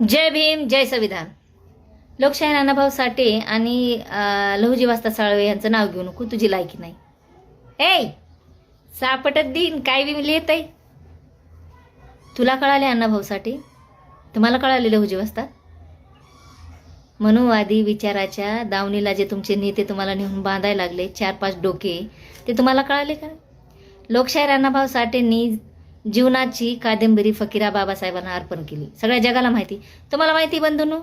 जय भीम, जय संविधान. लोकशाही नानाभाऊ साठे आणि लहुजी वास्ता साळवे यांचं नाव घेऊ नको, तुझी लायकी नाही. ए सापटत दिन काय बी लिहित आहे. तुला कळाले अण्णाभाऊ साठे, तुम्हाला कळाले लहुजी वास्ता. मनुवादी विचाराच्या दावणीला जे तुमचे नेते तुम्हाला नेऊन बांधायला लागले, 4-5 डोके, ते तुम्हाला कळाले का? लोकशाहीर अण्णाभाऊ साठेंनी जीवनाची कादंबरी फकीरा बाबासाहेबांना अर्पण केली. सगळ्या जगाला माहिती. तुम्हाला माहिती बंधूंनो,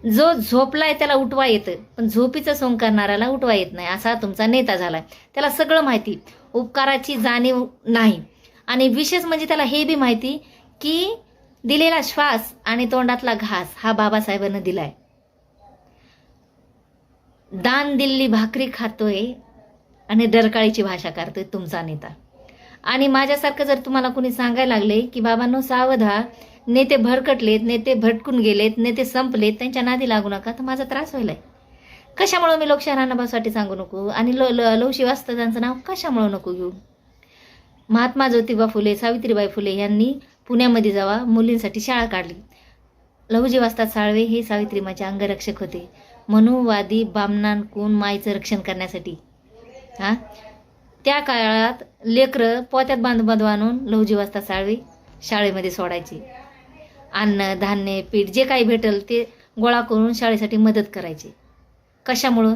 जो झोपलाय त्याला उठवा येतं, पण झोपीचं सोंग करणाऱ्याला उठवा येत नाही, असा तुमचा नेता झालाय. त्याला सगळं माहिती, उपकाराची जाणीव नाही. आणि विशेष म्हणजे त्याला हे बी माहिती की दिलेला श्वास आणि तोंडातला घास हा बाबासाहेबांना दिलाय. दान दिल्ली भाकरी खातोय आणि डरकाळीची भाषा करतोय तुमचा नेता. आणि माझ्यासारखं जर तुम्हाला कोणी सांगायला लागले की बाबांनो सावधा, नेते भरकटलेत, नेते भटकून गेलेत, नेते संपलेत, त्यांच्या नादी लागू नका, तर माझा त्रास व्हायलाय. कशामुळे मी लोकशाहीर अण्णाभाऊसाठी सांगू नको आणि लवशी वास्ता त्यांचं नाव कशामुळे नको घेऊ. महात्मा ज्योतिबा फुले, सावित्रीबाई फुले यांनी पुण्यामध्ये जेव्हा मुलींसाठी शाळा काढली, लहुजी वास्ता साळवे हे सावित्रीमाचे अंगरक्षक होते. मनुवादी बामणांकून माईचं रक्षण करण्यासाठी त्या काळात लेकरं पोत्यात बांधून आणून लहुजी वास्ता साळवे शाळेमध्ये सोडायचे. अन्न धान्य पीठ जे काही भेटल ते गोळा करून शाळेसाठी मदत करायचे. कशामुळं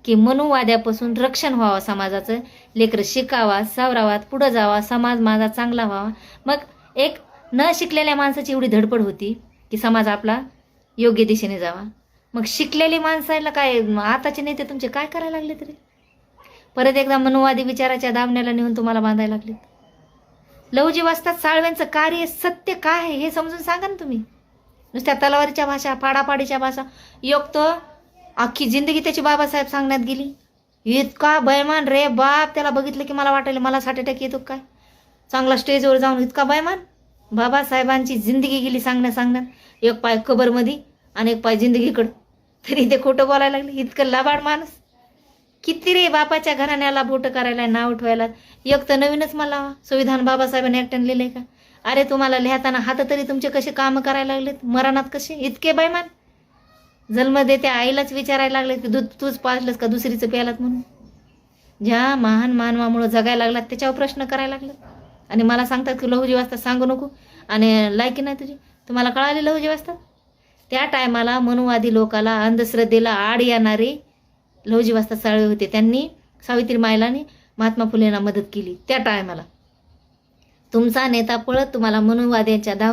की मनुवाद्यापासून रक्षण व्हावं समाजाचं, लेकरं शिकावा, सावरावात, पुढं जावा, समाज माझा चांगला व्हावा. मग एक न शिकलेल्या माणसाची एवढी धडपड होती की समाज आपला योग्य दिशेने जावा. मग शिकलेली माणसाला काय आताचे नेते तुमचे काय करायला लागले तरी परत एकदा मनुवादी विचाराच्या दावण्याला नेऊन तुम्हाला बांधायला लागले. लहुजी वास्ता साळव्यांचं कार्य सत्य काय आहे हे समजून सांगा ना तुम्ही. नुसत्या तलवारीच्या भाषा, पाडापाडीच्या भाषा, योग तो अख्खी जिंदगी त्याची बाबासाहेब सांगण्यात गेली. इतका बैमान रे बाप, त्याला बघितलं की मला वाटायला मला 60% येतो काय. चांगला स्टेजवर जाऊन इतका बैमान. बाबासाहेबांची जिंदगी गेली सांगण्यात, एक पाय कबरमध्ये आणि एक पाय जिंदगीकडं, तरी ते खोटं बोलायला लागले. इतकं लबाड माणूस. किती रे बापाच्या घराण्याला बोट करायला, नाव उठवायला. एक तर नवीनच मला संविधान बाबासाहेबांनी एकट्याने लिहिलंय का? अरे तुम्हाला लिहिताना हात तरी तुमचे कसे कामं करायला लागलेत, मरणात कसे इतके बैमान. जन्म देते आईलाच विचारायला लागले की दूध तूच पाजलंस का दुसरीचं प्यालात म्हणून. ज्या महान मानवामुळे जगायला लागलात त्याच्यावर प्रश्न करायला लागलात आणि मला सांगतात की लहुजी वास्ता सांगू नको आणि लायकी नाही तुझी. तुम्हाला कळाले लहुजी वास्ता? त्या टायमाला मनुवादी लोकाला अंधश्रद्धेला आड येणारे लहुजी वास्ता साळवे होते. त्यांनी सावित्री मायलाने महात्मा फुलेंना मदत केली त्या टायमाला. तुमचा नेता पळत तुम्हाला मनुवाद्यांच्या